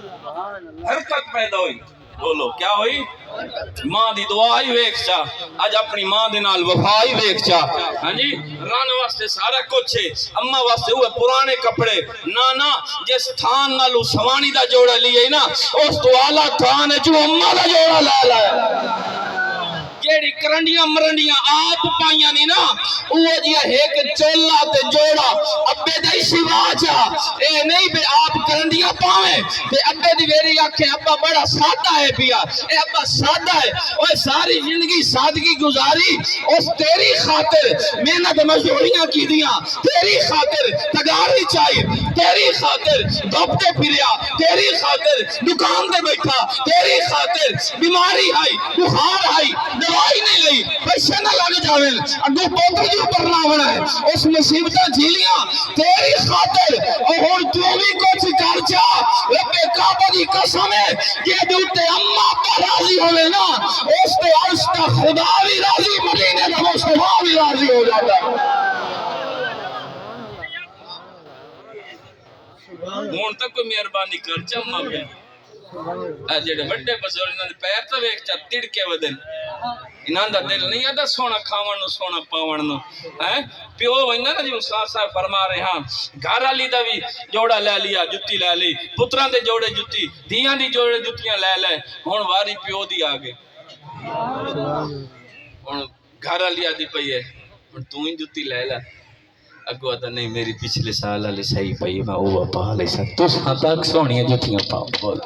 حرکت پیدا ہوئی بولو کیا ہوئی ماں دی دعا ہی ویکھ چا اج اپنی ماں دے نال وفا ہی ویکھ چا ہاں جی رن واسطے سارا کچھ ہے اما واسطے وہ پرانے کپڑے نانا جس تھان نالو سوانی دا جوڑا لیے نا اس تو اعلی تھان ہے جو اما دا جوڑا لا لایا جیڑی کرنڈیاں مرنڈیاں آپ پائیاں نہیں نا وہ جی ایک چولا تے جوڑا ابے دا ہی سوا چا اے نہیں بے آپ کرنڈیاں پاویں تے ابے دی ویری آکھیں ابا بڑا سادہ ہے پیا اے ابا سادہ ہے اوہ ساری زندگی سادگی گزاری اس تیری خاطر محنت مزدوریاں کی دیاں تیری خاطر تگاری چاہیے تیری خاطر دھوپتے پھریا تیری خاطر دکان دے بیٹھا تیری خاطر بیماری آئی بخار آئی دوائی نہیں لئی پیسے نہ لگ جاویں اگو پوتر جو پرنا ہونا ہے اس مصیبتہ جھیلیاں تیری خاطر اور تو بھی کچھ کر چا رب کعبہ دی قسم ہے یہ دوتے اممہ پر راضی ہوئے نا اس تے عرش کا خدا بھی راضی مدینے کا مصطفیٰ بھی راضی ہو جاتا ہون تک کوئی مہربانی کر چا اممہ پہ جڑے بڑے بزرگ انہاں دے پیر تے ویکھ چا تڑکے ودن انہاں دا دل نہیں آتا سونا کھاون نو سونا پاون نو پیو وینا نا جی استاد صاحب فرما رہے ہاں گھر والی دا بھی جوڑا لے لیا جُتی لے لی پتراں دے جوڑے جُتی دھیاں دی جوڑے جُتیاں لے لے ہن واری پیو دی آ گئے ہن گھر والی آدی پئی ہے ہن تو ہی جُتی لے لے اگو آتا نہیں میری پچھلے سال والی صحیح پئی میں وہ پا لے سک تو ساں تک سونیاں جُتیاں پاؤ بول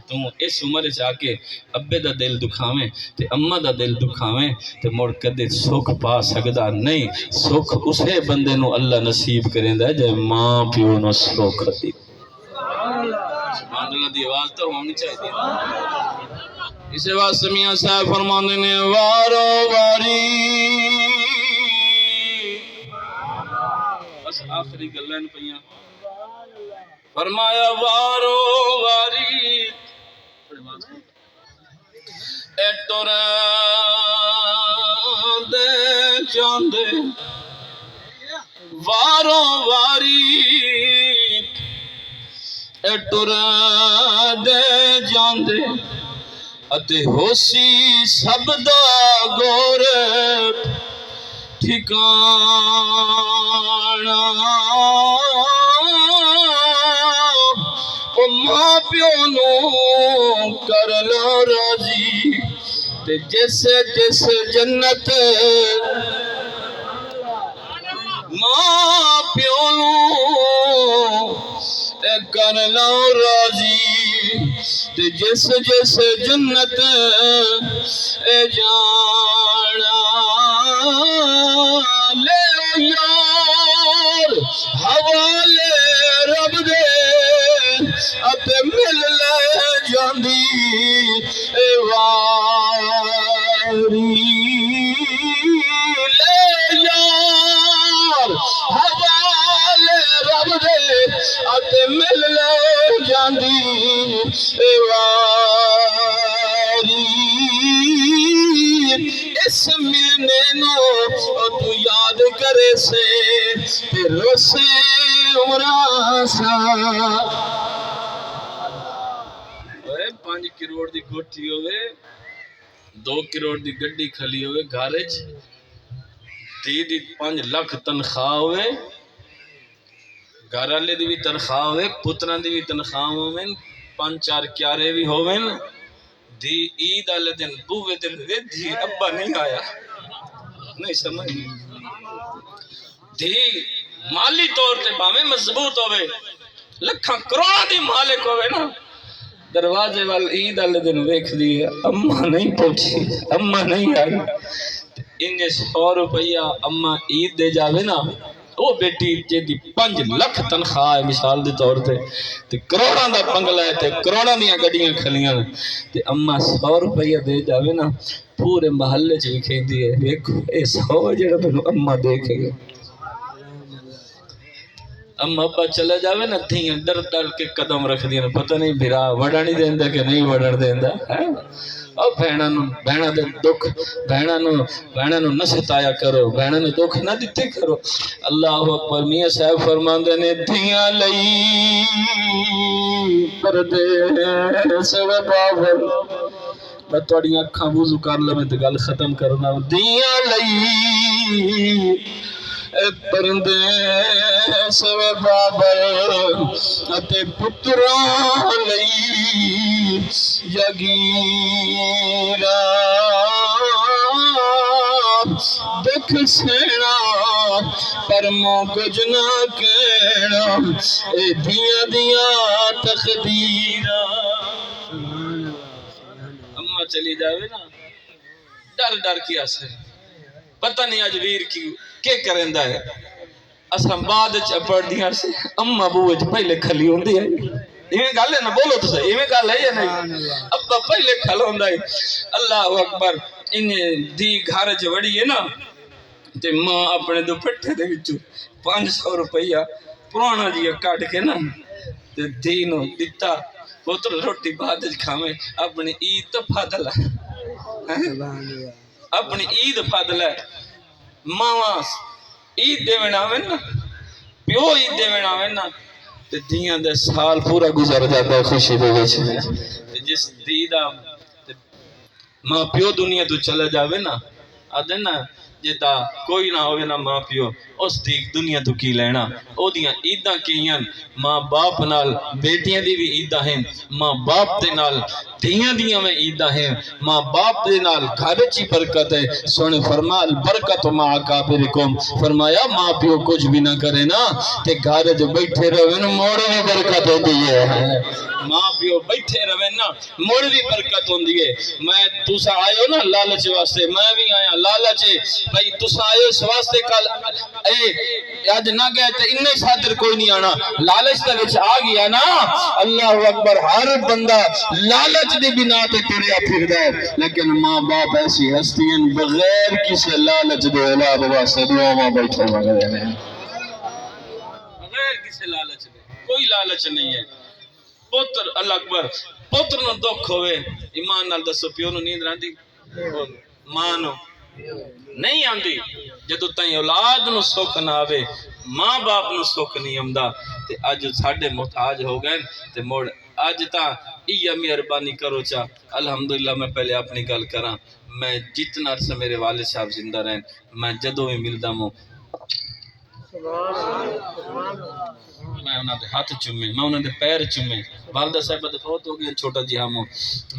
تو اس عمر جا کے ابے دا دل دکھاویں تے اماں دا دل دکھاویں تے مڑ کدے سکھ پا سکدا نہیں سکھ اسے بندے نو اللہ نصیب کریندا ہے جے ماں پیو نو سکھ دی سبحان اللہ دی آواز تو ہونی چاہیے اسے واسطے میاں صاحب فرماندے نے وارو واری بس آخری گلیں پئیاں فرمایا وارو واری اے ٹران دے جاندے وارو واری اے ٹران دے جاندے اتے ہوسی سب دا گور ٹھکانا ماں پیو نو کر لو راضی تے جس جس جنت ماں پیو نو کر لو راضی تے جس جس جنت جانا لے یار حوالے رب دے اتے مل لے جاندی اے واری لے یار حوالے رب دے اتے مل لے جاندی اے واری اس ملنے نو تو یاد کرے سے پھر اسے عمرہ سا 5 کروڑ دی کوٹھی ہوئے 2 کروڑ دی گڈی کھلی ہوئے گھارج دی 5 لاکھ تنخواہ ہوئے گھر والے دی بھی تنخواہ ہوئے پتراں دی بھی تنخواہ ہوئے 5-4 کیارے بھی ہوئے دی عید والے دن بوے دن دی ابا نہیں آیا نہیں سمجھ دی مالی طور تے باویں مضبوط ہوئے لکھاں کروڑاں دی مالک ہوئے نا دروازے وال عید والے دن ویکھ دیے اما نہیں پہنچی اما نہیں آئی انہیں 100 روپیہ اما عید دے جاوے نا وہ بیٹی جیدی 5 لاکھ تنخواہ ہے مثال دے طور تے کروڑاں دا بنگلہ ہے تے کروڑاں دیاں گڈیاں کھلیاں تے اما 100 روپیہ دے جاوے نا پورے محلے چ وکھیندی ہے دیکھو اے 100 جڑا مینوں اما دیکھے گا اما ابا چلے جاوے نا تھیاں ڈر ڈر کے قدم رکھ دیاں پتہ نہیں بھرا وڑن ہی دیندا کہ نہیں وڑن دیندا اور بہنوں دے دکھ بہنوں نہ ستایا کرو، بہنوں نے دکھ نہ دیتے کرو۔ اللہ اکبر۔ میاں صاحب فرماندے نے دھیاں لئی پردیس وے باول، میں تھوڑی اکھاں وضو کر لو میں تے گل ختم کرنا۔ دھیاں لئی پردیس وے بابل اتے پتراں لئی جگیرا، دکھ سہنا پر موں کچھ نہ کہنا، اے دھیاں دیاں تقدیراں۔ اماں چلی جاوے نا ڈر کیا سے پتہ نہیں اج ویر کی کریندا ہے۔ اساں بعد پڑھ دیاں سے اماں بوے پہلے کھلی ہوندی ہے، ایویں گل ہے نا، بولو تو صحیح، ایویں گل ہے یا نہیں؟ ابا پہلے کھل ہوندا ہے۔ اللہ اکبر۔ ان دی گھر چ وڑی ہے نا تے ماں اپنے دوپٹے دے وچوں 500 روپیہ پرانا جیا کٹ کے نا تے دی نو دتا، پتر روٹی بعد وچ کھاویں، اپنی عید تو پھد لے، اپنی عید پھد لے۔ ماواں عید دیویں آویں نا، پیو عید دیویں آویں نا تے دیاں دے سال پورا گزر جاتا ہے خوشی دے وچ۔ جس دی دا ماں پیو دنیا تو چلا جاوے نا، آدھے نا جیتا کوئی نہ ہوئے نا ماں پیو، اس دی دنیا تو کی لینا۔ او دیاں عیداں کیاں ماں باپ نال بیٹیاں دی بھی عیداں ہیں، ماں باپ دے نال دھیاں دیاں میں عیداں ہیں، ماں باپ دے نال گھر چی برکت ہے۔ سونے فرما البرکت مع اکابرکم، فرمایا ماں پیو کچھ بھی نہ کرے نا تے گھر جو بیٹھے رہے نا موڑ بھی برکت ہوتی ہے۔ ماں پیو بیٹھے رہے نا موڑ بھی برکت ہوتی ہے۔ میں تسا آئے ہو نا لالچ واسطے، میں بھی آیا لالچ بھائی تسا آئے اس واسطے کل اج نہ گئے تے انہیں صادر کوئی نہیں آنا، لالچ دے وچ آ گیا نا۔ اللہ اکبر۔ ہر بندہ لالچ دی بنا تے تریا پھردا ہے، لیکن ماں باپ ایسی ہستی ہیں بغیر کسی لالچ دے اولاد واسطے دعا ماں بیٹھے مگر ہیں، بغیر کسی لالچ دے، کوئی لالچ نہیں ہے۔ پتر اللہ اکبر پتر نو دکھ ہوئے، ایمان نال دسو پیو نو نیند راندی؟ ماں نو نہیں آندی۔ جدو تائیں اولاد نو سکھ نہ آوے، ماں باپ نو سکھ نہیں آمدا تے اج ساڈے محتاج ہو گئے تے مڑ اج تاں ایہ مہربانی کرو چا۔ الحمدللہ میں پہلے اپنی گل کراں، میں جتنا عرصہ میرے والد صاحب زندہ رہن، میں جدو بھی ملدا ہوں میں انہاں دے ہاتھ چومے، میں انہاں دے پیر چومے۔ والدہ صاحب تے فوت ہو گئے چھوٹا جی ہم،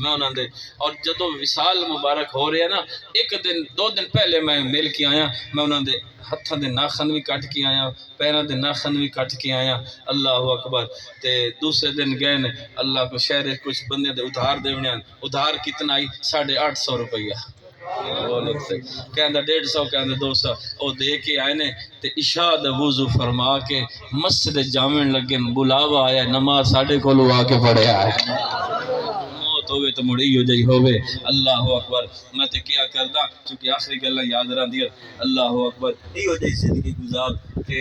میں انہاں دے اور جدو وصال مبارک ہو رہے ہیں نا، ایک دن دو دن پہلے میں مل کے آیا، میں انہاں دے ہتھاں دے ناخن بھی کٹ کے آیا، پیراں دے ناخن بھی کٹ کے آیا۔ اللہ اکبر۔ تے دوسرے دن گئے اللہ کو شہر کچھ بندے دے ادھار دیونے، ادھار کتنا آئی 850 روپیہ، کہندہ 150 کہندہ 200، او دے کے آئے نے تے عشاء دا وضو فرما کے مسجد جامن لگے، بلاوا آیا، نماز ساڑھے کو لو آ کے پڑھے آئے۔ موت ہوئے تو مڑی ہو جائی ہوئے۔ اللہ اکبر۔ میں تے کیا کردہ چونکہ آخری گلہ یاد رہا دیا۔ اللہ اکبر۔ ہی ہو جائی زندگی گزار کہ